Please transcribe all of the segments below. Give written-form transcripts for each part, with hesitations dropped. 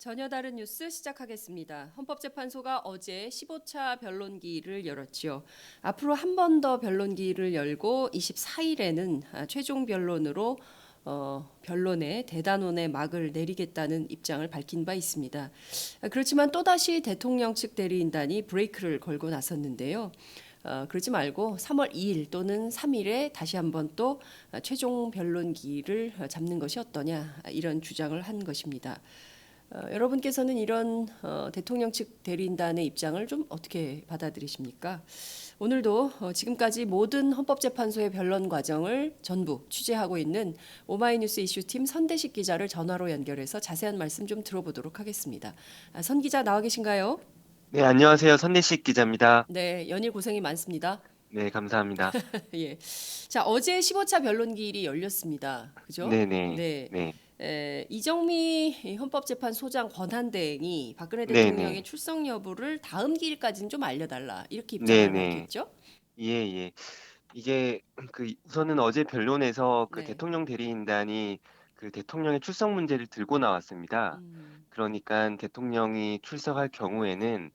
전혀 다른 뉴스 시작하겠습니다. 헌법재판소가 어제 15차 변론기를 열었지요. 앞으로 한 번 더 변론기를 열고 24일에는 최종 변론으로 변론의 대단원의 막을 내리겠다는 입장을 밝힌 바 있습니다. 그렇지만 또다시 대통령 측 대리인단이 브레이크를 걸고 나섰는데요. 그러지 말고 3월 2일 또는 3일에 다시 한번 또 최종 변론기를 잡는 것이 어떠냐 이런 주장을 한 것입니다. 여러분께서는 이런 대통령 측 대리인단의 입장을 좀 어떻게 받아들이십니까? 오늘도 지금까지 모든 헌법재판소의 변론 과정을 전부 취재하고 있는 오마이뉴스 이슈팀 선대식 기자를 전화로 연결해서 자세한 말씀 좀 들어보도록 하겠습니다. 선 기자 나와 계신가요? 네, 안녕하세요. 선내식 기자입니다. 네, 연일 고생이 많습니다. 네, 감사합니다. 예. 자, 어제 15차 변론기일이 열렸습니다. 그죠? 네네, 네. 네, 이정미 헌법재판소장 권한대행이 박근혜 대통령의 네네, 출석 여부를 다음 기일까지는 좀 알려달라 이렇게 입장을 네네, 밝혔죠. 예, 예. 이게 우선은 어제 변론에서 그 네. 대통령 대리인단이 그 대통령의 출석 문제를 들고 나왔습니다. 음, 그러니까 대통령이 출석할 경우에는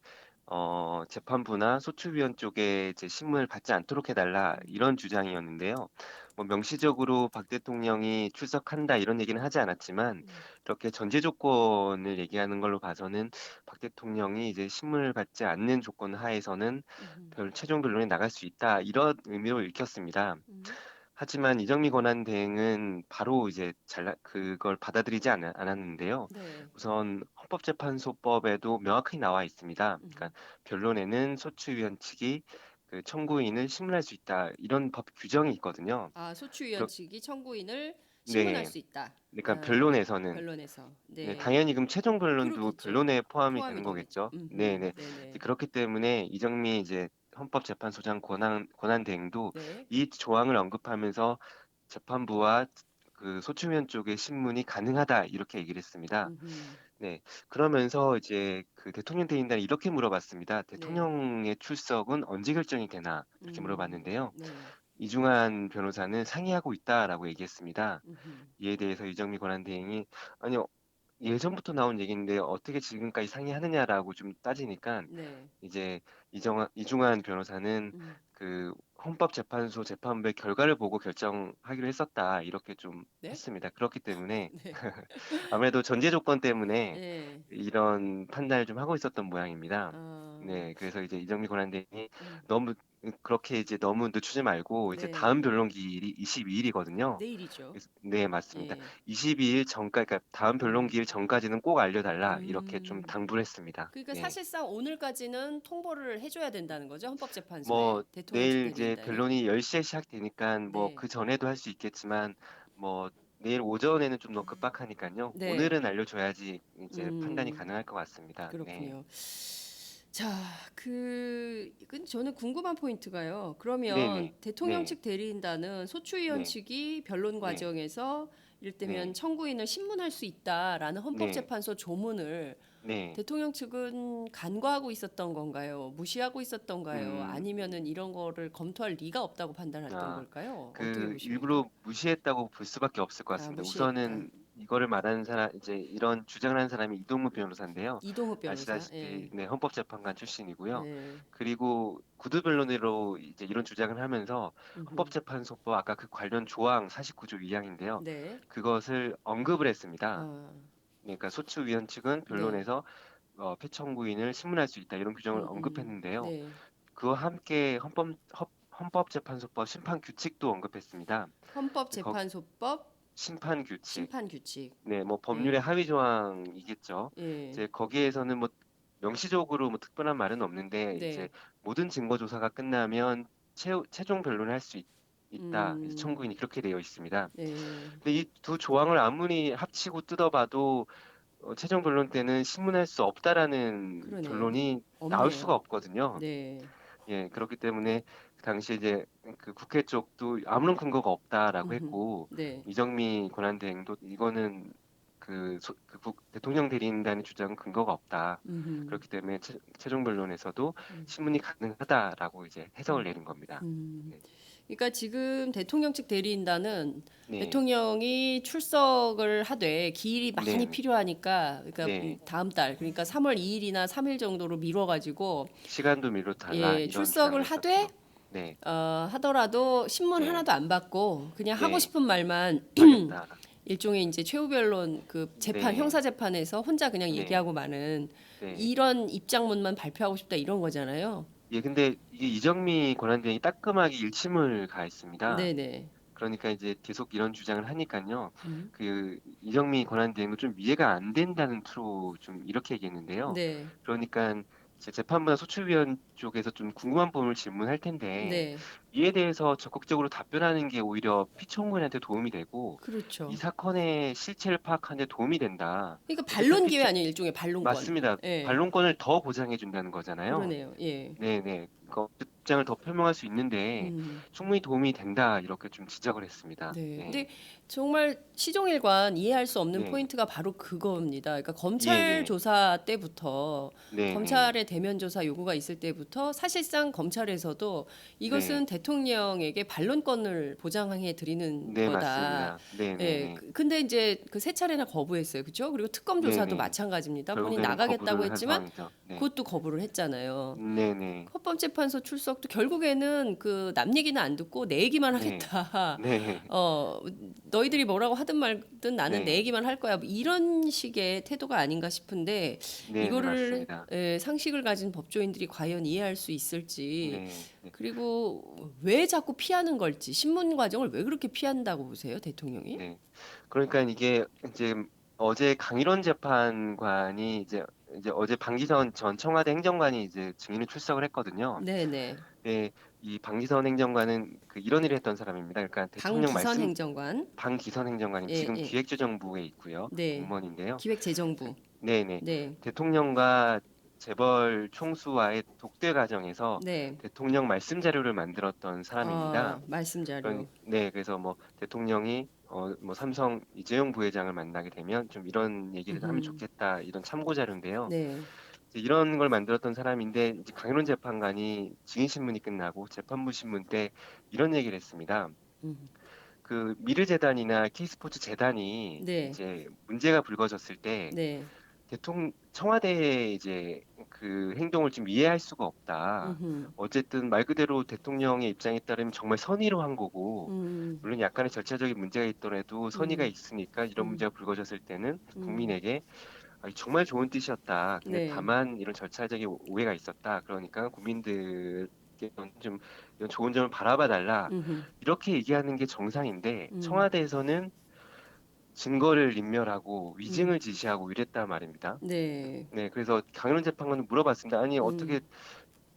재판부나 소추위원 쪽에 이제 신문을 받지 않도록 해달라 이런 주장이었는데요. 뭐 명시적으로 박 대통령이 출석한다 이런 얘기는 하지 않았지만 이렇게 전제 조건을 얘기하는 걸로 봐서는 박 대통령이 이제 신문을 받지 않는 조건 하에서는 음, 최종 변론에 나갈 수 있다 이런 의미로 읽혔습니다. 음, 하지만 이정미 권한대행은 바로 이제 그걸 받아들이지 않았는데요. 네. 우선 헌법재판소법에도 명확히 나와 있습니다. 그러니까 음. 변론에는 소추위원 측이 그 청구인을 신문할 수 있다 이런 법 규정이 있거든요. 소추위원 그렇 측이 청구인을 신문할 네, 수 있다. 그러니까 변론에서는 변론에서. 네, 네. 당연히 그럼 최종 변론도 그렇겠죠. 변론에 포함이 포함이 되는 되겠죠. 거겠죠. 네, 네. 이제 네네. 그렇기 때문에 이정미 이제 헌법재판소장 권한 대행도 네. 이 조항을 언급하면서 재판부와 그 소추위원 쪽의 신문이 가능하다 이렇게 얘기를 했습니다. 음, 네, 그러면서 이제 그 대통령 대리인단이 이렇게 물어봤습니다. 네. 대통령의 출석은 언제 결정이 되나 이렇게 물어봤는데요. 네. 이중한 변호사는 상의하고 있다라고 얘기했습니다. 음, 이에 대해서 이정미 권한대행이 아니요 예전부터 나온 얘기인데 어떻게 지금까지 상의하느냐라고 좀 따지니까 네. 이제 이중한 변호사는 음, 그 헌법재판소 재판부의 결과를 보고 결정하기로 했었다 이렇게 좀 네. 했습니다. 그렇기 때문에 네. 아무래도 전제 조건 때문에 네. 이런 판단을 좀 하고 있었던 모양입니다. 어, 네, 그래서 이제 이정미 권한대행이 음, 너무 그렇게 이제 너무 늦추지 말고 이제 네. 다음 변론 기일이 22일이거든요. 내일이죠. 네, 맞습니다. 예. 22일 전까지, 그러니까 다음 변론 음, 기일 전까지는 꼭 알려달라 이렇게 좀 음. 당부를 했습니다. 그러니까 네. 사실상 오늘까지는 통보를 해줘야 된다는 거죠. 헌법재판소에 뭐 대통령 측 내일 이제 대리인단이. 변론이 10시에 시작되니까 뭐 네. 그 전에도 할 수 있겠지만 뭐 내일 오전에는 좀 너무 급박하니까요. 네. 오늘은 알려줘야지 이제 판단이 음, 가능할 것 같습니다. 네. 그렇군요. 자, 이건 저는 궁금한 포인트가요. 그러면 네네. 대통령 네. 측 대리인단은 소추위원 네. 측이 변론 네. 과정에서 이를테면 네. 청구인을 신문할 수 있다라는 네. 헌법재판소 조문을 네. 대통령 측은 간과하고 있었던 건가요? 무시하고 있었던가요? 음, 아니면은 이런 거를 검토할 리가 없다고 판단했던 아, 걸까요? 어떻게 그 보십니까? 일부러 무시했다고 볼 수밖에 없을 것 같습니다. 무시했다. 우선은 이거를 말하는 사람, 이제 이런 주장을 하는 사람이 이동무 변호사인데요. 이동욱 변호사. 아시다시피, 예. 네, 헌법재판관 출신이고요. 네. 그리고 구두 변론으로 이제 이런 주장을 하면서 음흠. 헌법재판소법 아까 그 관련 조항 49조 2항인데요. 네. 그것을 언급을 했습니다. 아, 그러니까 소추위원 측은 네. 변론에서 피청구인을 신문할 수 있다 이런 규정을 언급했는데요. 네. 그와 함께 헌법재판소법 심판 규칙도 언급했습니다. 거- 헌법재판소법 심판 규칙. 심판 규칙. 네, 뭐 법률의 예. 하위 조항이겠죠. 예. 이제 거기에서는 뭐 명시적으로 뭐 특별한 말은 없는데 이제 네. 모든 증거 조사가 끝나면 최종 변론을 할 수 있다. 그래서 음. 청구인이 그렇게 되어 있습니다. 네. 근데 이 두 조항을 아무리 합치고 뜯어봐도 최종 변론 때는 신문할 수 없다라는 그러네요. 결론이 나올 수가 없네요. 없거든요. 네. 예, 그렇기 때문에 그 당시 이제 그 국회 쪽도 아무런 근거가 없다라고 음흠. 했고 네. 이정미 권한대행도 이거는 대통령 대리인단의 주장은 근거가 없다. 음흠. 그렇기 때문에 최종 변론에서도 음. 신문이 가능하다라고 이제 해석을 음. 내린 겁니다. 음. 네. 그러니까 지금 대통령 측 대리인단은 네, 대통령이 출석을 하되 기일이 네, 많이 필요하니까 그러니까 네. 다음 달 그러니까 3월 2일이나 3일 정도로 미뤄가지고 시간도 미뤄달라 예, 이런 출석을 주장을 하되 했었죠. 네, 하더라도 신문 네, 하나도 안 받고 그냥 하고 네. 싶은 말만 하겠다. 일종의 이제 최후 변론 그 재판 네, 형사 재판에서 혼자 그냥 네, 얘기하고 마는 네. 이런 입장문만 발표하고 싶다 이런 거잖아요. 예, 근데 이게 이정미 권한대행이 따끔하게 일침을 가했습니다. 네네. 그러니까 이제 계속 이런 주장을 하니까요. 음. 그 이정미 권한대행도 좀 이해가 안 된다는 투로 좀 이렇게 얘기했는데요. 네. 그러니까 이제 재판부나 소추위원 쪽에서 좀 궁금한 부분을 질문할 텐데 네. 이에 대해서 적극적으로 답변하는 게 오히려 피청구인한테 도움이 되고 이 그렇죠. 사건의 실체를 파악하는 데 도움이 된다. 그러니까 어쨌든 반론 기회 아니에요, 일종의 반론권. 맞습니다. 예. 반론권을 더 보장해 준다는 거잖아요. 그러네요. 예. 네네. 그 입장을 더 표명할 수 있는데 음. 충분히 도움이 된다 이렇게 좀 지적을 했습니다. 네. 네, 근데 정말 시종일관 이해할 수 없는 네, 포인트가 바로 그겁니다. 그러니까 예, 검찰 예, 조사 때부터 네, 네, 검찰의 대면 조사 요구가 있을 때부터 사실상 검찰에서도 네, 이것은 대통령에게 반론권을 보장해 드리는 네, 거다. 맞습니다. 네, 네, 예. 네, 근데 이제 그 세 차례나 거부했어요. 그렇죠? 그리고 특검 네, 조사도 네. 마찬가지입니다. 본인 결국에는 나가겠다고 거부를 한 했지만 상황이죠. 네, 그것도 거부를 했잖아요. 네, 네, 헌법재판소 출석도 결국에는 그 남 얘기는 안 듣고 내 얘기만 네, 하겠다. 네, 어, 너희들이 뭐라고 하든 말든 나는 내 네, 얘기만 할 거야. 뭐 이런 식의 태도가 아닌가 싶은데 네, 네, 이거를 맞습니다. 상식을 가진 법조인들이 과연 이해할 수 있을지 네, 네. 그리고 왜 자꾸 피하는 걸지 신문 과정을 왜 그렇게 피한다고 보세요, 대통령이? 네. 그러니까 이게 이제 어제 강일원 재판관이 이제 어제 방기선 전 청와대 행정관이 이제 증인으로 출석을 했거든요. 네네. 네, 이 방기선 행정관은 그 이런 일을 했던 사람입니다. 그러니까 대통령 방기선 말씀 행정관. 방기선 행정관이 예, 지금 예. 기획재정부에 있고요. 네. 공무원인데요. 그, 기획재정부. 네네. 네. 대통령과 재벌 총수와의 독대 과정에서 네. 대통령 말씀 자료를 만들었던 사람입니다. 말씀 자료. 네, 그래서 뭐 대통령이 뭐 삼성 이재용 부회장을 만나게 되면 좀 이런 얘기를 하면 음흠. 좋겠다 이런 참고 자료인데요. 네. 이제 이런 걸 만들었던 사람인데 이제 강일원 재판관이 증인 신문이 끝나고 재판부 신문 때 이런 얘기를 했습니다. 음. 그 미르재단이나 K스포츠 재단이 네. 이제 문제가 불거졌을 때 네. 청와대의 이제 그 행동을 좀 이해할 수가 없다. 음흠. 어쨌든 말 그대로 대통령의 입장에 따르면 정말 선의로 한 거고, 음. 물론 약간의 절차적인 문제가 있더라도 선의가 음. 있으니까 이런 음. 문제가 불거졌을 때는 음. 국민에게 정말 좋은 뜻이었다. 근데 네. 다만 이런 절차적인 오해가 있었다. 그러니까 국민들께 좀 이런 좋은 점을 바라봐 달라. 음흠. 이렇게 얘기하는 게 정상인데 음. 청와대에서는 증거를 인멸하고 음. 위증을 지시하고 이랬단 말입니다. 네. 네, 그래서 강일원 재판관은 물어봤습니다. 아니, 어떻게, 음.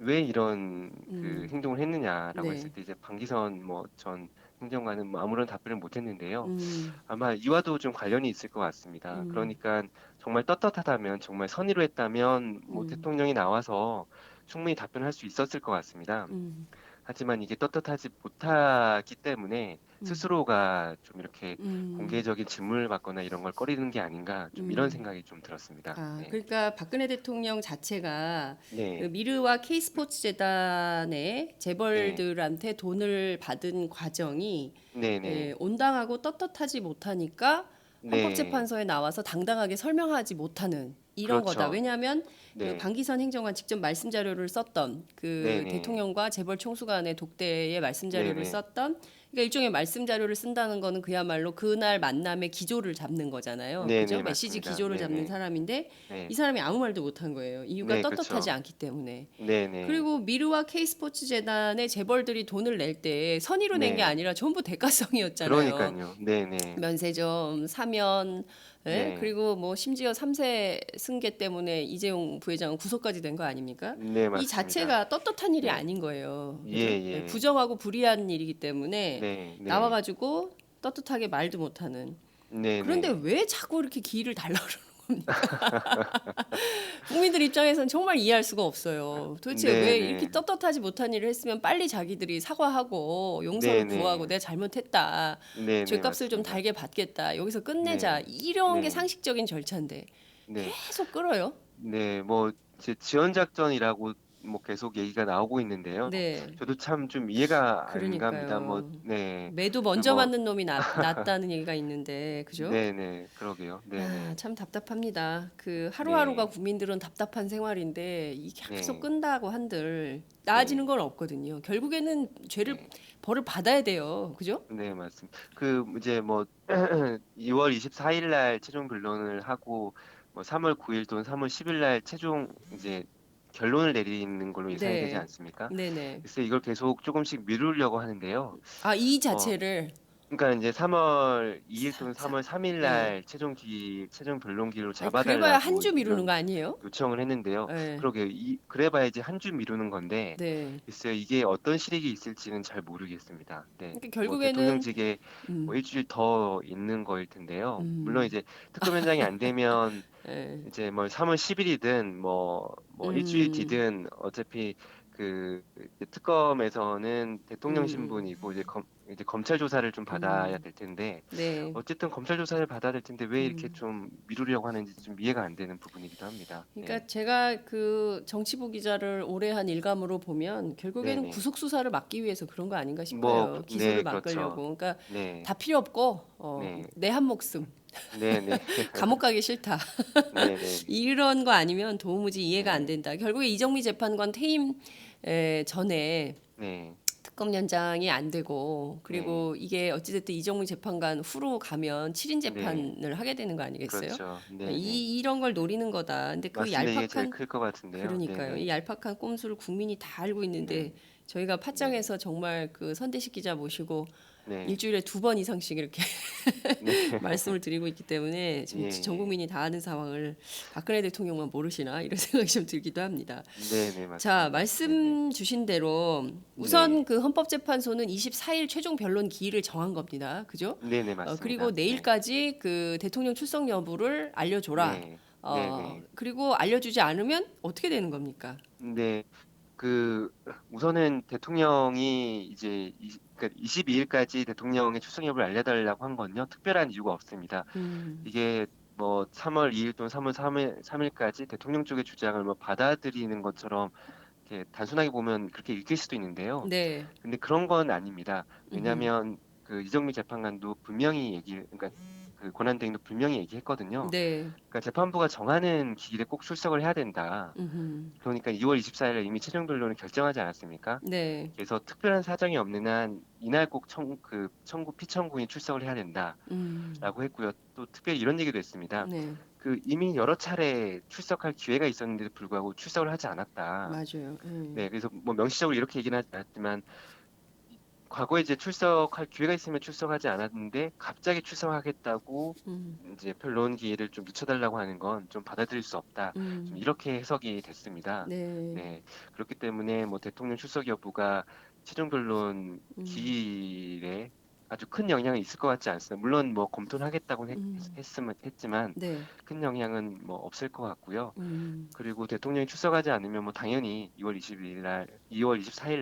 왜 이런 그 음. 행동을 했느냐라고 했을 네. 때 이제 방기선 뭐 전 행정관은 뭐 아무런 답변을 못 했는데요. 음. 아마 이와도 좀 관련이 있을 것 같습니다. 음. 그러니까 정말 떳떳하다면, 정말 선의로 했다면 뭐 음. 대통령이 나와서 충분히 답변할 수 있었을 것 같습니다. 음. 하지만 이게 떳떳하지 못하기 때문에 음. 스스로가 좀 이렇게 음. 공개적인 질문을 받거나 이런 걸 꺼리는 게 아닌가 좀 이런 음. 생각이 좀 들었습니다. 네. 그러니까 박근혜 대통령 자체가 그 네. 미르와 K스포츠 재단의 네. 재벌들한테 돈을 받은 과정이 네네. 온당하고 떳떳하지 못하니까 네. 헌법재판소에 나와서 당당하게 설명하지 못하는 이런 거다. 그렇죠. 왜냐하면 그 네. 방기선 행정관 직접 말씀 자료를 썼던 그 네네. 대통령과 재벌 총수 간의 독대의 말씀 자료를 네네. 썼던 그러니까 일종의 말씀 자료를 쓴다는 거는 그야말로 그날 만남의 기조를 잡는 거잖아요. 그죠? 네네. 메시지 맞습니다. 기조를 잡는 네네. 사람인데 이 네. 사람이 아무 말도 못한 거예요. 이유가 네, 떳떳하지 그렇죠. 않기 때문에. 네네. 그리고 미르와 K스포츠 재단의 재벌들이 돈을 낼 때 선의로 낸 게 네. 아니라 전부 대가성이었잖아요. 그러니까요. 네네. 면세점, 사면, 예? 네. 그리고 뭐 심지어 3세 승계 때문에 이재용 부회장은 구속까지 된 거 아닙니까? 네, 이 맞습니다. 자체가 떳떳한 일이 네. 아닌 거예요. 예, 그죠? 예, 예. 부정하고 불의한 일이기 때문에 네, 네. 나와가지고 떳떳하게 말도 못하는. 그런데 네네. 왜 자꾸 이렇게 기일을 달라 그러는 겁니까? 국민들 입장에선 정말 이해할 수가 없어요. 도대체 왜 이렇게 네네. 떳떳하지 못한 일을 했으면 빨리 자기들이 사과하고 용서를 구하고 네네. 내가 잘못했다. 네네, 죗값을 좀 맞습니다. 달게 받겠다. 여기서 끝내자. 네. 이런 게 네. 상식적인 절차인데 네. 계속 끌어요. 네. 뭐 지원 작전이라고 뭐 계속 얘기가 나오고 있는데요. 네. 저도 참 좀 이해가 안 갑니다. 뭐 그러니까요. 네. 매도 그 먼저 뭐 맞는 놈이 낫다는 얘기가 있는데 그죠? 네네. 그러게요. 아, 네네. 참 답답합니다. 그 하루하루가 네. 국민들은 답답한 생활인데 이게 계속 네. 끈다고 한들 나아지는 네. 건 없거든요. 결국에는 죄를 네. 벌을 받아야 돼요. 그죠? 네, 맞습니다. 그 이제 뭐 2월 24일 날 최종 변론을 하고 뭐 3월 9일 또는 3월 10일 날 최종 이제 결론을 내리는 걸로 예상이 되지 네. 않습니까? 네네. 그래서 이걸 계속 조금씩 미루려고 하는데요. 아, 이 어, 자체를 그러니까 이제 3월 2일 사, 또는 사, 3월 3일 네. 날 최종 변론기로 아니, 그래봐야 한 잡아달라고 주 미루는 이런 거 아니에요? 요청을 했는데요. 네. 그러게요. 그래봐야 이제 한 주 미루는 건데, 네. 글쎄요. 이게 어떤 실익이 있을지는 잘 모르겠습니다. 네. 그러니까 뭐 결국에는 대통령직에 뭐 음, 일주일 더 있는 거일 텐데요. 물론 음, 이제 특검 현장이 안 되면 네. 이제 뭐 3월 10일이든 뭐 일주일 음, 뒤든 어차피 그 이제 특검에서는 대통령 음, 신분이고 이제 검찰 조사를 좀 받아야 음, 될 텐데 네. 어쨌든 검찰 조사를 받아야 될 텐데 왜 이렇게 음. 좀 미루려고 하는지 좀 이해가 안 되는 부분이기도 합니다. 그러니까 네. 제가 그 정치부 기자를 오래 한 일감으로 보면 결국에는 네네. 구속 수사를 막기 위해서 그런 거 아닌가 뭐, 싶어요. 기소를 네, 그렇죠. 막으려고. 그러니까 네, 다 필요 없고 네, 내 한 목숨 네, 네, 감옥 가기 싫다. 네, 네, 이런 거 아니면 도무지 이해가 안 네, 된다. 결국에 이정미 재판관 퇴임 전에 네, 특검 연장이 안 되고 네, 그리고 이게 어찌됐든 이정미 재판관 후로 가면 7인 네, 재판을 하게 되는 거 아니겠어요? 그렇죠. 네, 네. 이런 걸 노리는 거다. 근데 그 맞습니다. 이게 제일 얄팍한 클 것 같은데요. 네, 그러니까요. 이 네, 얄팍한 꼼수를 국민이 다 알고 있는데 네, 저희가 네, 팟짱에서 정말 그 선대식 기자 모시고 네, 일주일에 2번 이상씩 이렇게 네, 말씀을 드리고 있기 때문에 예, 지금 전 예. 국민이 다 아는 상황을 박근혜 대통령만 모르시나 이런 생각이 좀 들기도 합니다. 네, 네, 자, 맞습니다. 네, 네, 말씀 주신 대로 우선 네, 그 헌법재판소는 24일 최종 변론 기일을 정한 겁니다. 그죠? 네, 네, 그리고 맞습니다. 네, 내일까지 그 대통령 출석 여부를 알려줘라. 네, 네, 네, 그리고 알려주지 않으면 어떻게 되는 겁니까? 네. 그 우선은 대통령이 이제 그러니까 22일까지 대통령의 출석 여부를 알려달라고 한 건요. 특별한 이유가 없습니다. 음, 이게 뭐 3월 2일 또는 3월 3일까지 대통령 쪽의 주장을 뭐 받아들이는 것처럼 이렇게 단순하게 보면 그렇게 읽힐 수도 있는데요. 네. 근데 그런 건 아닙니다. 음, 왜냐하면 그 이정미 재판관도 분명히 그러니까 그 권한대행도 분명히 얘기했거든요. 네. 그러니까 재판부가 정하는 기일에 꼭 출석을 해야 된다. 음, 그러니까 2월 24일에 이미 최종 변론을 결정하지 않았습니까? 네. 그래서 특별한 사정이 없는 한 이날 꼭 피청구인이 출석을 해야 된다라고 음, 했고요. 또 특별히 이런 얘기도 했습니다. 네. 그 이미 여러 차례 출석할 기회가 있었는데도 불구하고 출석을 하지 않았다. 맞아요. 네, 그래서 뭐 명시적으로 이렇게 얘기는 하지 않았지만 과거에 이제 출석할 기회가 있으면 출석하지 않았는데 갑자기 출석하겠다고 음, 이제 변론 기회를 좀 늦춰달라고 하는 건 좀 받아들일 수 없다. 좀 음, 이렇게 해석이 됐습니다. 네. 네, 그렇기 때문에 뭐 대통령 출석 여부가 최종 변론 음, 기일에 아주 큰 영향이 있을 것 같지 않습니다. 물론 뭐 검토는 하겠다고 음, 했지만 네. 큰 영향은 뭐 없을 것 같고요. 음, 그리고 대통령이 출석하지 않으면 뭐 당연히 2월 24일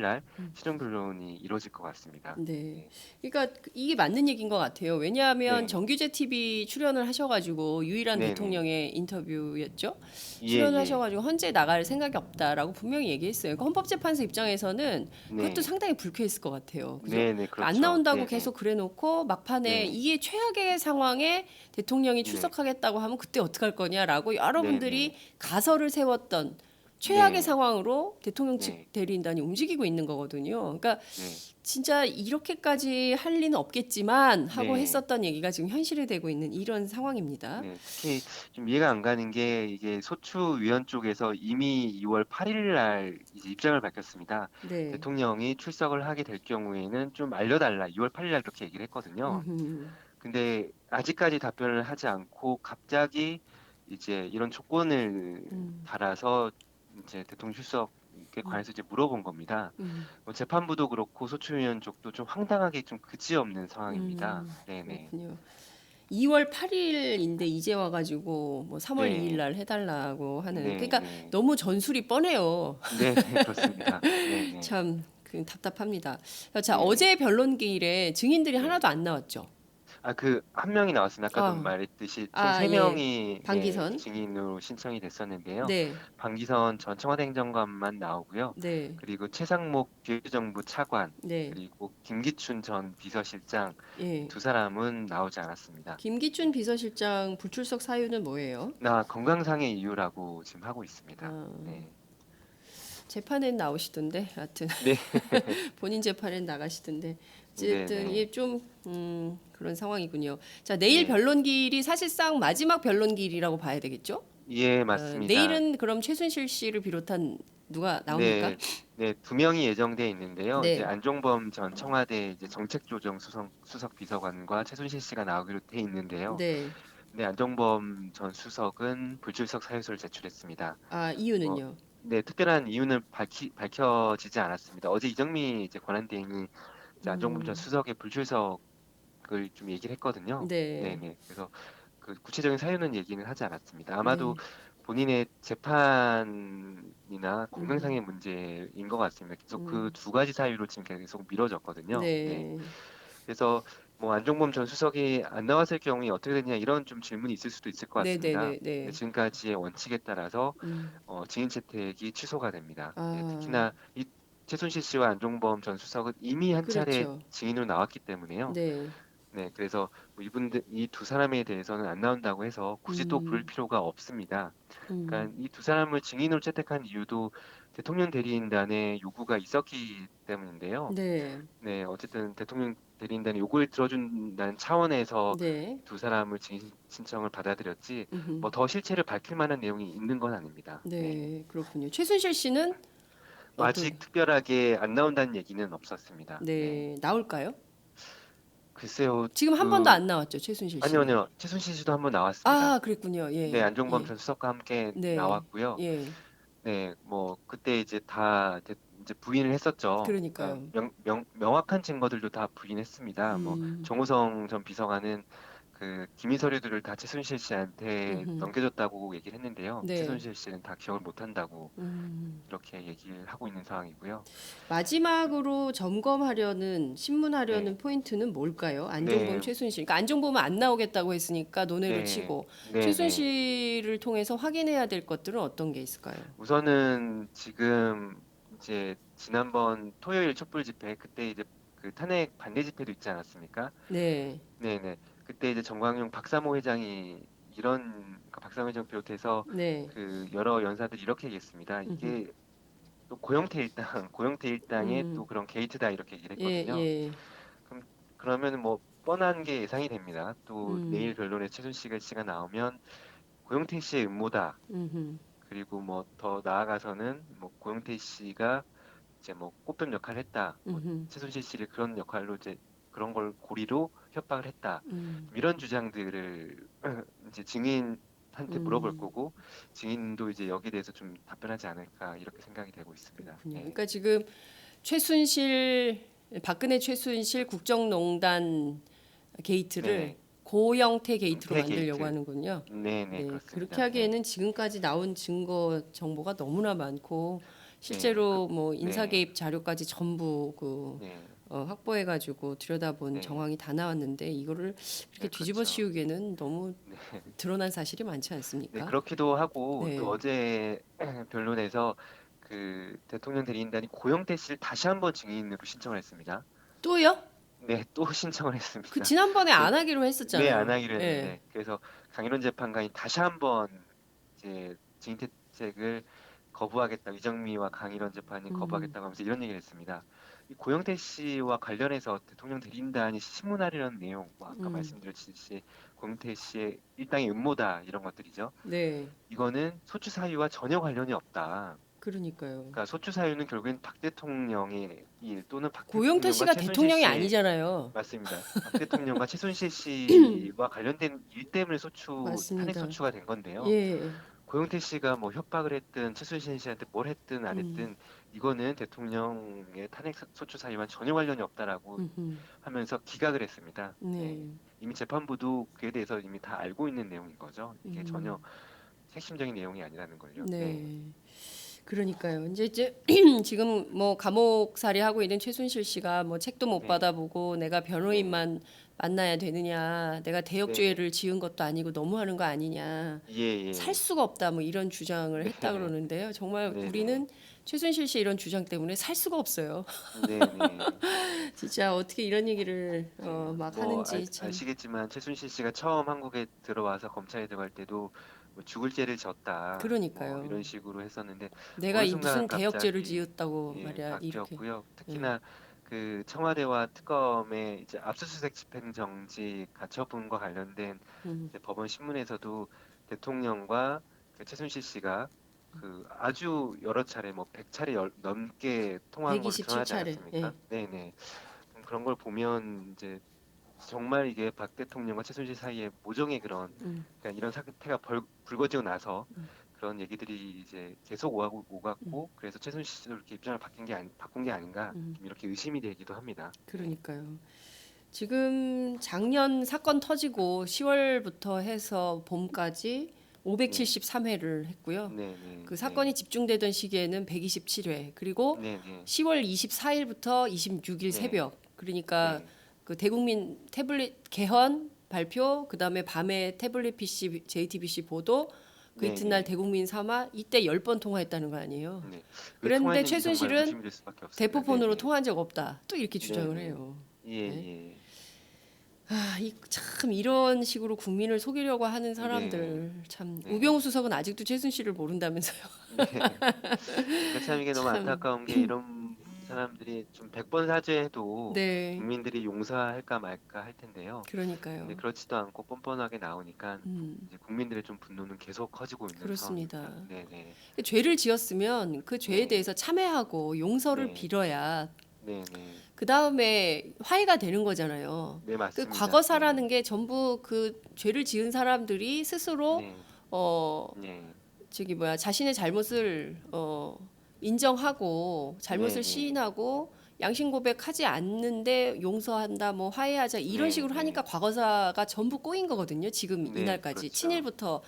날 음. 최종 변론이 이루어질 것 같습니다. 네. 네, 그러니까 이게 맞는 얘기인 것 같아요. 왜냐하면 네, 정규제 TV 출연을 하셔가지고 유일한 네, 네, 대통령의 인터뷰였죠. 예, 출연을 예, 하셔가지고 헌재 나갈 생각이 없다라고 분명히 얘기했어요. 그러니까 헌법재판소 입장에서는 그것도 네, 상당히 불쾌했을 것 같아요. 그죠? 네, 네, 그러니까 안 그렇죠. 나온다고 네, 네, 계속 그래놓고 막판에 네, 이게 최악의 상황에 대통령이 네, 출석하겠다고 하면 그때 어떡할 거냐라고 네, 여러분들이 네, 가설을 세웠던 최악의 네, 상황으로 대통령 측 네, 대리인단이 움직이고 있는 거거든요. 그러니까 네, 진짜 이렇게까지 할 리는 없겠지만 하고 네. 했었던 얘기가 지금 현실이 되고 있는 이런 상황입니다. 네, 특히 좀 이해가 안 가는 게 이게 소추위원 쪽에서 이미 2월 8일 날 이제 입장을 밝혔습니다. 네. 대통령이 출석을 하게 될 경우에는 좀 알려달라. 2월 8일 날 그렇게 얘기를 했거든요. 음흠. 근데 아직까지 답변을 하지 않고 갑자기 이제 이런 조건을 음. 달아서 이제 대통령 출석에 음. 관해서 이제 물어본 겁니다. 음. 뭐 재판부도 그렇고 소추위원 쪽도 좀 황당하게 좀 그지없는 상황입니다. 네네. 그렇군요. 2월 8일인데 이제 와가지고 뭐 3월 2일 네, 날 해달라고 하는. 네, 그러니까 네. 너무 전술이 뻔해요. 네, 네, 그렇습니다. 네, 네, 참 답답합니다. 자, 네, 어제 변론기일에 증인들이 네. 하나도 안 나왔죠. 그 한 명이 나왔습니다. 아까도 아, 말했듯이 총 세 예. 명이 네, 방기선. 증인으로 신청이 됐었는데요. 네. 방기선 전 청와대 행정관만 나오고요. 네. 그리고 최상목 기획정부 차관, 네. 그리고 김기춘 전 비서실장 이 예. 두 사람은 나오지 않았습니다. 김기춘 비서실장 불출석 사유는 뭐예요? 나 건강상의 이유라고 지금 하고 있습니다. 아, 네. 재판엔 나오시던데, 하여튼 네, 본인 재판엔 나가시던데, 네, 어쨌든 네. 이게 좀 그런 상황이군요. 자, 내일 네. 변론기일이 사실상 마지막 변론기일이라고 봐야 되겠죠? 예, 맞습니다. 내일은 그럼 최순실 씨를 비롯한 누가 나옵니까? 네, 네, 두 명이 예정돼 있는데요. 이제 네, 안종범 전 청와대 이제 정책조정 수석 비서관과 최순실 씨가 나오기로 돼 있는데요. 네. 네, 안종범 전 수석은 불출석 사유서를 제출했습니다. 아, 뭐, 이유는요? 네, 특별한 이유는 밝혀지지 않았습니다. 어제 이정미 이제 권한대행이 이제 안종범 전 음, 수석의 불출석을 좀 얘기를 했거든요. 네, 네, 네. 그래서 그 구체적인 사유는 얘기는 하지 않았습니다. 아마도 네, 본인의 재판이나 음, 건강상의 문제인 것 같습니다. 계속 그 음, 두 가지 사유로 지금 계속 미뤄졌거든요. 네. 네, 그래서 뭐 안종범 전 수석이 안 나왔을 경우에 어떻게 되냐 이런 좀 질문이 있을 수도 있을 것 네, 네, 같습니다. 네, 근데 네, 지금까지의 원칙에 따라서 음, 증인 채택이 취소가 됩니다. 네, 아, 특히나 이 최순실 씨와 안종범 전 수석은 이미 한 차례 그렇죠. 증인으로 나왔기 때문에요. 네, 네, 그래서 뭐 이분들 이 두 사람에 대해서는 안 나온다고 해서 굳이 또 부를 음, 필요가 없습니다. 음, 그러니까 이 두 사람을 증인으로 채택한 이유도 대통령 대리인단의 요구가 있었기 때문인데요. 네, 네, 어쨌든 대통령 대리인단의 요구를 들어준다는 차원에서 네, 두 사람을 증인 신청을 받아들였지, 뭐 음, 더 실체를 밝힐 만한 내용이 있는 건 아닙니다. 네. 네, 그렇군요. 최순실 씨는 어떤, 아직 특별하게 안 나온다는 얘기는 없었습니다. 네. 네, 나올까요? 글쎄요, 지금 한 번도 안 나왔죠, 최순실 아니요, 씨는. 아니요. 최순실 씨도 한번 나왔습니다. 아, 그랬군요. 네, 예, 안종범 예, 전 수석과 함께 네, 나왔고요. 예, 네, 뭐 그때 이제 이제 부인을 했었죠. 그러니까 그러니까요. 명확한 증거들도 다 부인했습니다. 뭐 음, 정호성 전 비서관은 그 기밀 서류들을 다 최순실 씨한테 음, 넘겨줬다고 얘기를 했는데요. 네. 최순실 씨는 다 기억을 못한다고 음. 이렇게 얘기를 하고 있는 상황이고요. 마지막으로 점검하려는 네, 신문하려는 포인트는 뭘까요? 안종범, 네, 최순실. 그러니까 안종범은 안 나오겠다고 했으니까 논외로 네, 치고 네, 네. 최순실을 통해서 확인해야 될 것들은 어떤 게 있을까요? 우선은 지금 이제 지난번 토요일 촛불 집회 그때 이제 그 탄핵 반대 집회도 있지 않았습니까? 네, 네네. 그때 이제 정광용 박사모 회장이 그러니까 박사모 회장 비롯해서 네, 그 여러 연사들이 이렇게 얘기했습니다. 음흠, 이게 또 고영태 일당, 고영태 일당의 또 음, 그런 게이트다 이렇게 얘기를 예, 했거든요. 예, 그럼 그러면 뭐 뻔한 게 예상이 됩니다. 또 내일 음, 변론에 최순실 씨가 나오면 고영태 씨의 음모다. 음흠, 그리고 뭐 더 나아가서는 뭐 고영태 씨가 이제 뭐 꽃뱀 역할을 했다. 뭐 음흠, 최순실 씨를 그런 역할로 이제 그런 걸 고리로 협박을 했다. 음, 이런 주장들을 이제 증인한테 물어볼 음, 거고 증인도 이제 여기에 대해서 좀 답변하지 않을까 이렇게 생각이 되고 있습니다. 그렇군요. 네. 그러니까 지금 최순실, 박근혜 최순실 국정농단 게이트를 네. 고영태 게이트로 만들려고 폐게이트. 하는군요. 네, 네, 네, 그렇게 그렇습니다. 네. 하기에는 지금까지 나온 증거 정보가 너무나 많고 네. 실제로 뭐 인사 네. 개입 자료까지 전부 네. 확보해가지고 들여다본 네. 정황이 다 나왔는데 이거를 이렇게 네, 뒤집어 그렇죠. 씌우기에는 너무 네. 드러난 사실이 많지 네, 않습니까? 그렇기도 하고 또 네, 어제 변론에서 그 대통령 대리인단이 고영태 씨를 다시 한번 증인으로 신청을 했습니다. 또요? 네, 또 신청을 그 했습니다. 지난번에 그, 안 하기로 네, 안 했었잖아요. 하기로 예, 했는데, 그래서 강일원 재판관이 다시 한번 이제 증인퇴책을 거부하겠다, 이정미와 강일원 재판이 음, 거부하겠다고 하면서 이런 얘기를 했습니다. 이 고영태 씨와 관련해서 대통령 대리인단이 신문하려는 내용, 뭐 아까 음, 말씀드렸듯이 고영태 씨의 일당의 음모다 이런 것들이죠. 네, 이거는 소추 사유와 전혀 관련이 없다. 그러니까요. 그러니까 소추 사유는 결국엔 박 대통령의 일 또는 박 고영태 대통령과 씨가 최순실 대통령이 씨의 아니잖아요. 맞습니다. 박 대통령과 최순실 씨와 관련된 일 때문에 탄핵 맞습니다. 소추가 된 건데요. 예, 고영태 씨가 뭐 협박을 했든 최순실 씨한테 뭘 했든 안 음, 했든 이거는 대통령의 탄핵 소추 사유와 전혀 관련이 없다라고 음, 하면서 기각을 했습니다. 네. 네, 이미 재판부도 그에 대해서 이미 다 알고 있는 내용인 거죠. 이게 전혀 음, 핵심적인 내용이 아니라는 걸요. 네. 네. 그러니까요. 이제 지금 뭐 감옥살이 하고 있는 최순실 씨가 뭐 책도 못 네. 받아보고 내가 네. 변호인만 만나야 되느냐. 내가 네네. 대역죄를 지은 것도 아니고 너무하는 거 아니냐. 살 예. 수가 없다. 뭐 이런 주장을 네. 했다 그러는데요. 정말 네네. 우리는 최순실 씨 이런 주장 때문에 살 수가 없어요. 네네. 진짜 어떻게 이런 얘기를 네. 막 뭐 하는지 참. 아시겠지만 최순실 씨가 처음 한국에 들어와서 검찰에 들어갈 때도 뭐 죽을 죄를 졌다. 뭐 그러니까요. 이런 식으로 했었는데 내가 어느 이 순간 무슨 대역죄를 갑자기 지었다고 말이야. 이렇게. 바뀌었고요. 예. 특히나 그 청와대와 특검의 이제 압수수색 집행정지 가처분과 관련된 음. 이제 법원 신문에서도 대통령과 그 최순실 씨가 그 아주 여러 차례 뭐 100차례 넘게 통화한 걸로 드러나지 127차례. 않았습니까? 예. 네네. 그런 걸 보면 이제 정말 이게 박 대통령과 최순실 사이에 모종의 그런 음. 그러니까 이런 사태가 불거지고 나서 그런 얘기들이 이제 계속 음. 오갔고 그래서 최순실 씨도 이렇게 입장을 바꾼 게 아닌가 음. 좀 이렇게 의심이 되기도 합니다. 네, 그러니까요. 지금 작년 사건 터지고 10월부터 해서 봄까지 네, 573회를 했고요. 네, 네, 그 네, 사건이 집중되던 시기에는 127회, 그리고 네, 네, 10월 24일부터 26일 네, 새벽, 그러니까 네, 그 대국민 태블릿 개헌 발표, 그다음에 밤에 태블릿 PC, JTBC 보도, 그 네, 이튿날 네, 대국민 삼아 이때 10번 통화했다는 거 아니에요. 네. 왜 그랬는데 통화했는지 정말 최순실은 의심이 될 수밖에 없습니다. 네, 대포폰으로 네, 통화한 적 없다. 또 이렇게 네, 주장을 네, 해요. 예, 네. 예, 참 이런 식으로 국민을 속이려고 하는 네, 사람들 참 네, 우병우 수석은 아직도 최순실을 모른다면서요. 네. 그러니까 참 이게 너무 참. 안타까운 게 이런 사람들이 좀 100번 사죄해도 네. 국민들이 용서할까 말까 할 텐데요. 근데 그러니까요. 그렇지도 않고 뻔뻔하게 나오니까 음. 이제 국민들의 좀 분노는 계속 커지고 있는 그렇습니다. 상황입니다. 네네. 죄를 지었으면 그 죄에 네. 대해서 참회하고 용서를 네. 빌어야 네네. 그 다음에 화해가 되는 거잖아요. 네, 그 맞습니다. 네네. 과거사라는 게 전부 그 죄를 지은 사람들이 스스로 네. 어 네. 자신의 잘못을 인정하고 잘못을 네네. 시인하고 양심 고백하지 않는데 용서한다, 뭐 화해하자 이런 식으로 하니까 네네. 과거사가 전부 꼬인 거거든요. 지금 네, 이날까지 그렇죠. 친일부터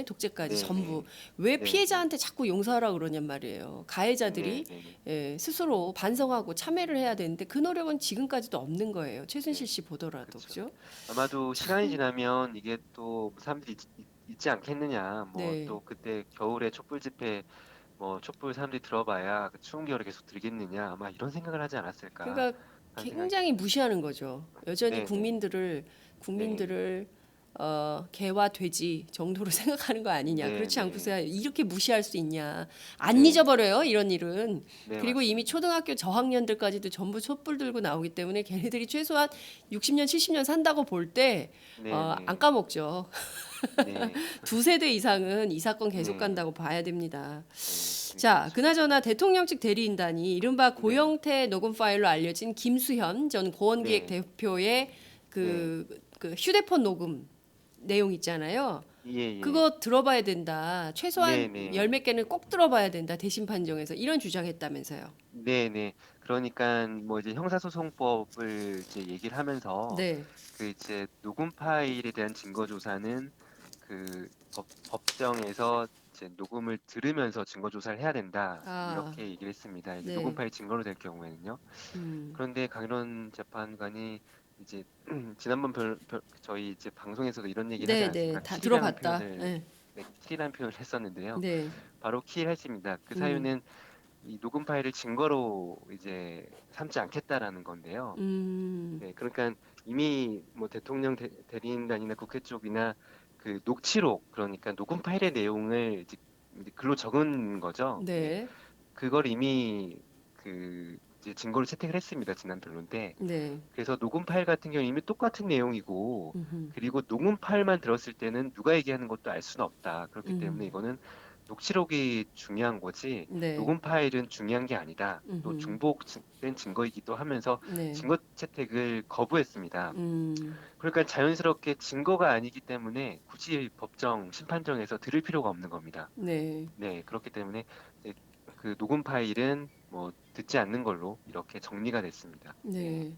독재까지 전부. 네네. 왜 네네. 피해자한테 자꾸 용서하라 그러냔 말이에요. 가해자들이 네네. 스스로 반성하고 참회를 해야 되는데 그 노력은 지금까지도 없는 거예요. 최순실 네. 씨 보더라도 그렇죠. 그죠? 아마도 시간이 참. 지나면 이게 또 사람들이 있지 않겠느냐. 뭐 네. 또 그때 겨울에 촛불 집회 뭐 촛불 사람들이 들어봐야 그 추운 겨울에 계속 들겠느냐. 아마 이런 생각을 하지 않았을까 그러니까 하는 생각이 굉장히 듭니다. 무시하는 거죠. 여전히 네네. 네. 국민들을 개와 돼지 정도로 생각하는 거 아니냐. 그렇지 네네. 않고서 이렇게 무시할 수 있냐. 안 네. 잊어버려요, 이런 일은. 네, 그리고 이미 맞습니다. 초등학교 저학년들까지도 전부 촛불 들고 나오기 때문에 걔네들이 최소한 60년, 70년 산다고 볼 때 안 네네. 까먹죠. 네. 두 세대 이상은 이 사건 계속 네. 간다고 봐야 됩니다. 자, 그렇죠. 그나저나 대통령 측 대리인단이 이른바 네. 고영태 녹음 파일로 알려진 김수현 전 고원기획 네. 대표의 네. 그 휴대폰 녹음 내용 있잖아요. 예예. 그거 들어봐야 된다. 최소한 열 네네. 몇 개는 꼭 들어봐야 된다. 대신 판정에서 이런 주장했다면서요. 네네. 그러니까 뭐 이제 형사소송법을 이제 얘기를 하면서 네. 그 이제 녹음 파일에 대한 증거 조사는 그 법정에서 이제 녹음을 들으면서 증거 조사를 해야 된다. 아, 이렇게 얘기를 했습니다. 이제 녹음 네. 파일이 증거로 될 경우에는요. 음. 그런데 강일원 재판관이 이제 지난번 저희 이제 방송에서도 이런 얘기를 하지 네, 네. 않았습니까? 다 킬이라는 들어봤다. 표현을 네. 네, 킬이라는 표현을 했었는데요. 네. 바로 킬 했습니다. 그 음. 사유는 이 녹음 파일을 증거로 이제 삼지 않겠다라는 건데요. 음. 네, 그러니까 이미 뭐 대통령 대리인단이나 국회 쪽이나 그 녹취록 그러니까 녹음 파일의 내용을 이제 글로 적은 거죠. 네, 네. 그걸 이미 그 이제 증거로 채택을 했습니다. 지난 변론 때. 네. 그래서 녹음 파일 같은 경우는 이미 똑같은 내용이고, 음흠. 그리고 녹음 파일만 들었을 때는 누가 얘기하는 것도 알 수는 없다. 그렇기 때문에 음. 이거는 녹취록이 중요한 거지, 네. 녹음 파일은 중요한 게 아니다. 또 음흠. 중복된 증거이기도 하면서 네. 증거 채택을 거부했습니다. 음. 그러니까 자연스럽게 증거가 아니기 때문에 굳이 법정, 심판정에서 들을 필요가 없는 겁니다. 네. 네, 그렇기 때문에 이제 그 녹음 파일은 뭐 듣지 않는 걸로 이렇게 정리가 됐습니다. 네. 네.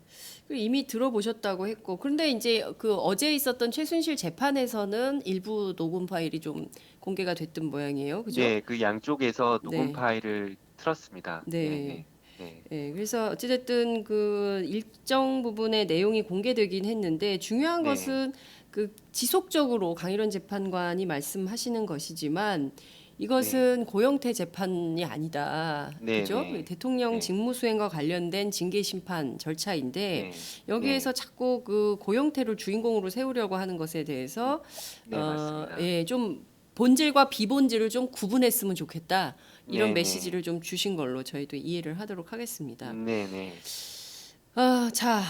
그리고 이미 들어보셨다고 했고, 그런데 이제 그 어제 있었던 최순실 재판에서는 일부 녹음 파일이 좀 공개가 됐던 모양이에요. 그죠? 네, 그 양쪽에서 녹음 네. 파일을 틀었습니다. 네, 네. 네. 네. 예, 그래서 어찌됐든 그 일정 부분의 내용이 공개되긴 했는데 중요한 네. 것은 그 지속적으로 강일원 재판관이 말씀하시는 것이지만 네. 이것은 고영태 재판이 아니다. 네. 그죠? 네. 대통령 네. 직무수행과 관련된 징계심판 절차인데 네. 여기에서 네. 자꾸 그 고영태를 주인공으로 세우려고 하는 것에 대해서 네, 맞습니다. 예, 좀 본질과 비본질을 좀 구분했으면 좋겠다. 이런 네. 네. 메시지를 좀 주신 걸로 저희도 이해를 하도록 하겠습니다. 네. 네. 자,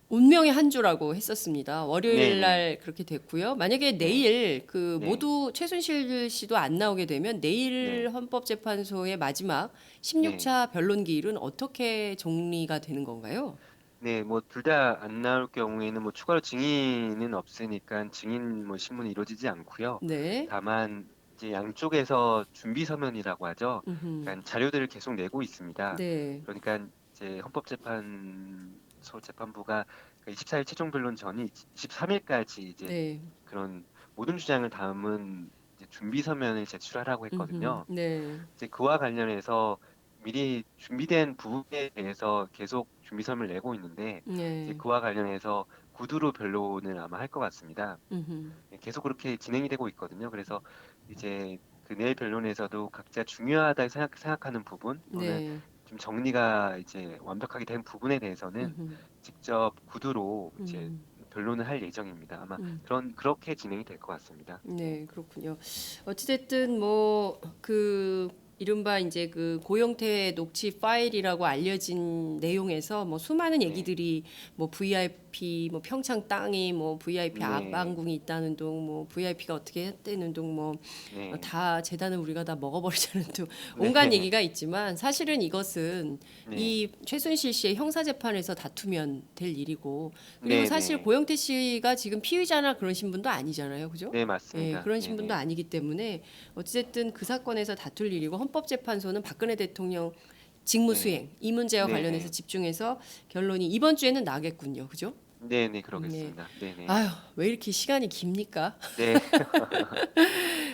운명의 한 주라고 했었습니다. 네. 월요일 네. 날 그렇게 됐고요. 만약에 네. 내일 그 네. 모두 최순실 씨도 안 나오게 되면 내일 네. 헌법재판소의 마지막 네. 16차 변론 기일은 어떻게 정리가 되는 건가요? 네, 뭐 둘 다 안 나올 경우에는 뭐 추가로 증인은 없으니까 증인 뭐 신문이 이루어지지 않고요. 네. 다만 이제 양쪽에서 준비 서면이라고 하죠. 음흠. 그러니까 자료들을 계속 내고 있습니다. 네. 그러니까 이제 헌법재판소 재판부가 24일 최종 변론 전이 23일까지 이제 네. 그런 모든 주장을 담은 이제 준비 서면을 제출하라고 음흠. 했거든요. 네. 이제 그와 관련해서 미리 준비된 부분에 대해서 계속 준비 서면을 내고 있는데 이제 네. 그와 관련해서 구두로 변론을 아마 할 것 같습니다. 음흠. 예, 계속 그렇게 진행이 되고 있거든요. 그래서 이제 그 내일 변론에서도 각자 중요하다 생각하는 부분 또는 네. 좀 정리가 이제 완벽하게 된 부분에 대해서는 음흠. 직접 구두로 이제 음. 변론을 할 예정입니다. 아마 음. 그렇게 진행이 될 것 같습니다. 네, 그렇군요. 어찌됐든 뭐 그 이른바 이제 그 고영태 녹취 파일이라고 알려진 내용에서 뭐 수많은 네, 얘기들이 뭐 VIP 뭐 평창 땅이 뭐 VIP 네, 압방궁이 있다는 둥 뭐 VIP가 어떻게 했다는 둥 뭐 네, 다 재단을 우리가 다 먹어버리자는 둥 네, 온갖 얘기가 있지만 사실은 이것은 네, 이 최순실 씨의 형사 재판에서 다투면 될 일이고 그리고 네, 사실 네, 고영태 씨가 지금 피의자나 그런 신분도 아니잖아요, 그죠? 네, 예, 맞습니다. 그런 네, 신분도 네, 아니기 때문에 어쨌든 그 사건에서 다툴 일이고 헌법재판소는 박근혜 대통령 네, 직무수행 이 문제와 네, 관련해서 네, 집중해서 결론이 이번 주에는 나겠군요, 그죠? 네, 네, 네. 그러겠습니다. 네, 네, 아휴, 왜 이렇게 시간이 깁니까? 네,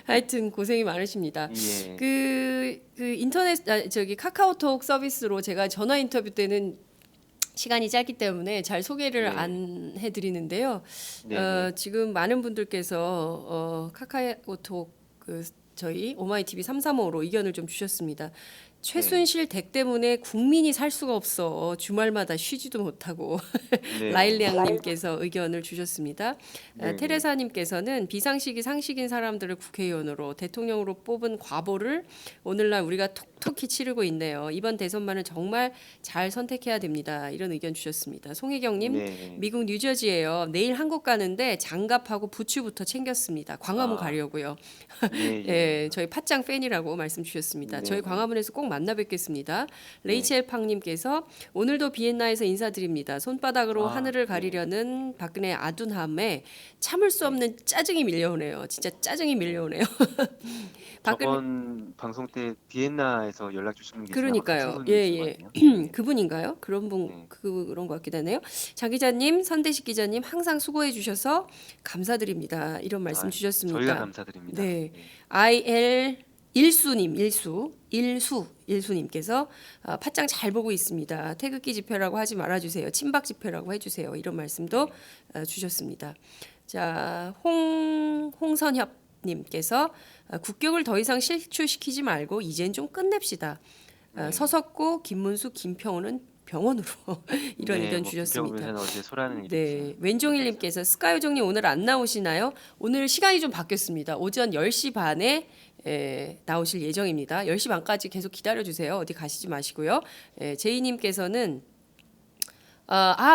하여튼 고생이 많으십니다. 예, 그 인터넷 저기 카카오톡 서비스로 제가 전화 인터뷰 때는 시간이 짧기 때문에 잘 소개를 네, 안 해드리는데요. 네, 네, 지금 많은 분들께서 카카오톡 그 저희 오마이TV 335로 의견을 좀 주셨습니다. 네, 최순실 댁 때문에 국민이 살 수가 없어. 주말마다 쉬지도 못하고 네, 라일리앙님께서 의견을 주셨습니다. 네, 네, 테레사님께서는 비상식이 상식인 사람들을 국회의원으로 대통령으로 뽑은 과보를 오늘날 우리가 톡톡히 치르고 있네요. 이번 대선만은 정말 잘 선택해야 됩니다. 이런 의견 주셨습니다. 송혜경님, 네, 미국 뉴저지예요. 내일 한국 가는데 장갑하고 부츠부터 챙겼습니다. 광화문 아, 가려고요. 예, 예, 예, 저희 팟짱 팬이라고 말씀 주셨습니다. 네, 저희 네, 광화문에서 꼭 만나 뵙겠습니다. 네, 레이첼 팡님께서 오늘도 비엔나에서 인사드립니다. 손바닥으로 아, 하늘을 네, 가리려는 박근혜 아둔함에 참을 수 네, 없는 짜증이 밀려오네요. 진짜 짜증이 네. 밀려오네요. 박근혜 저번 방송 때 비엔나에서 연락 주신 분 계신데 아마 같은 그러니까요. 예, 분이신 것 예. 같네요. 네, 네, 그분인가요? 그런 분 네, 그런 것 같기도 하네요. 장 기자님, 선대식 기자님 항상 수고해 주셔서 감사드립니다. 이런 말씀 아, 저희가 주셨습니다. 감사드립니다. 네. 네, IL 일수님께서 팟짱 잘 보고 있습니다. 태극기 집회라고 하지 말아주세요. 친박 집회라고 해주세요. 이런 말씀도 네, 주셨습니다. 자, 홍선협님께서 국격을 더 이상 실추시키지 말고 이젠 좀 끝냅시다. 네, 서석구, 김문수, 김평호는 병원으로 이런 네, 의견 뭐 김평우 주셨습니다. 변호사는 어제 소라는 일이 네, 있었는데, 네, 감사합니다. 웬종일님께서 스카요정님 오늘 안 나오시나요? 오늘 시간이 좀 바뀌었습니다. 오전 10시 반에 나오실 예정입니다. 10시 반까지 계속 기다려주세요. 어디 가시지 마시고요. 제이님께서는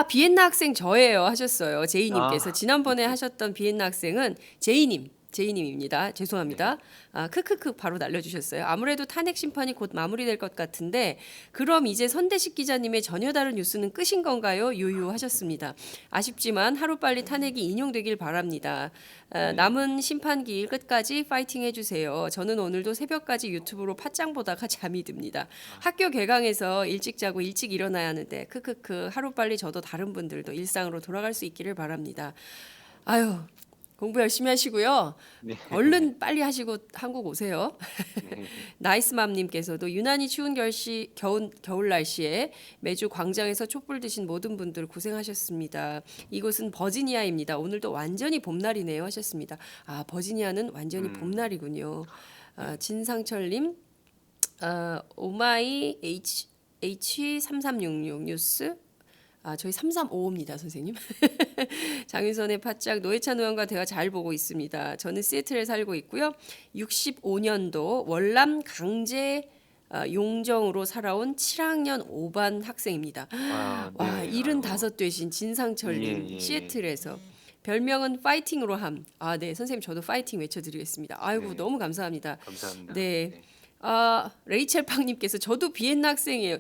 비엔나 학생 저예요 하셨어요. 제이님께서 아, 지난번에 하셨던 비엔나 학생은 제이님입니다. 죄송합니다. 네, 크크크 바로 날려주셨어요. 아무래도 탄핵 심판이 곧 마무리될 것 같은데 그럼 이제 선대식 기자님의 전혀 다른 뉴스는 끝인 건가요? 유유하셨습니다. 아쉽지만 하루빨리 탄핵이 인용되길 바랍니다. 네, 남은 심판 기일 끝까지 파이팅 해주세요. 저는 오늘도 새벽까지 유튜브로 팟짱 보다가 잠이 듭니다. 아, 학교 개강해서 일찍 자고 일찍 일어나야 하는데 크크크 하루빨리 저도 다른 분들도 일상으로 돌아갈 수 있기를 바랍니다. 아유 공부 열심히 하시고요. 네. 얼른 빨리 하시고 한국 오세요. 네. 나이스맘님께서도 유난히 추운 겨울 날씨에 매주 광장에서 촛불 드신 모든 분들 고생하셨습니다. 이곳은 버지니아입니다. 오늘도 완전히 봄날이네요 하셨습니다. 아 버지니아는 완전히 봄날이군요. 네. 진상철님 오마이 H3366 뉴스 저희 3355입니다, 선생님. 장윤선의 팟짝 노회찬 의원과 대화 잘 보고 있습니다. 저는 시애틀에 살고 있고요. 65년도 월남 강제 용정으로 살아온 7학년 5반 학생입니다. 아, 네. 와, 75 되신 진상철님 예. 시애틀에서 별명은 파이팅으로 함. 아, 네, 선생님 저도 파이팅 외쳐드리겠습니다. 아이고 네. 너무 감사합니다. 감사합니다. 네. 네. 레이첼 팡님께서 저도 비엔나 학생이에요.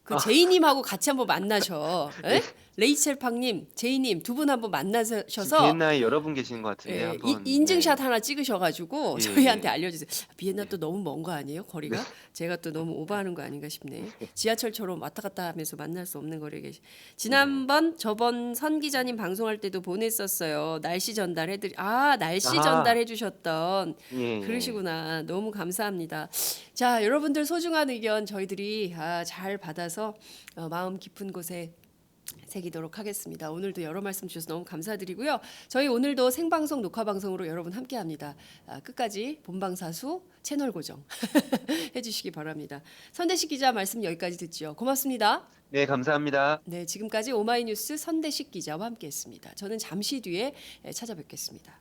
그 제이님하고 같이 한번 만나셔. 에? 레이첼 팡님, 제이님 두 분 한번 지금 만나셔서 비엔나에 여러분 계시는 것 같은데 예, 한번 인증샷 네. 하나 찍으셔가지고 예, 저희한테 예. 알려주세요. 비엔나 또 너무 먼 거 아니에요? 거리가? 제가 또 너무 오버하는 거 아닌가 싶네. 지하철처럼 왔다 갔다 하면서 만날 수 없는 거리에 계시. 저번 선 기자님 방송할 때도 보냈었어요. 날씨 전달해드리. 날씨 아하. 전달해주셨던 예. 그러시구나. 너무 감사합니다. 자, 여러분들 소중한 의견 저희들이 잘 받아서 마음 깊은 곳에 새기도록 하겠습니다. 오늘도 여러 말씀 주셔서 너무 감사드리고요. 저희 오늘도 생방송 녹화 방송으로 여러분 함께합니다. 끝까지 본방사수 채널 고정 해주시기 바랍니다. 선대식 기자 말씀 여기까지 듣죠. 고맙습니다. 네, 감사합니다. 네, 지금까지 오마이뉴스 선대식 기자와 함께했습니다. 저는 잠시 뒤에 찾아뵙겠습니다.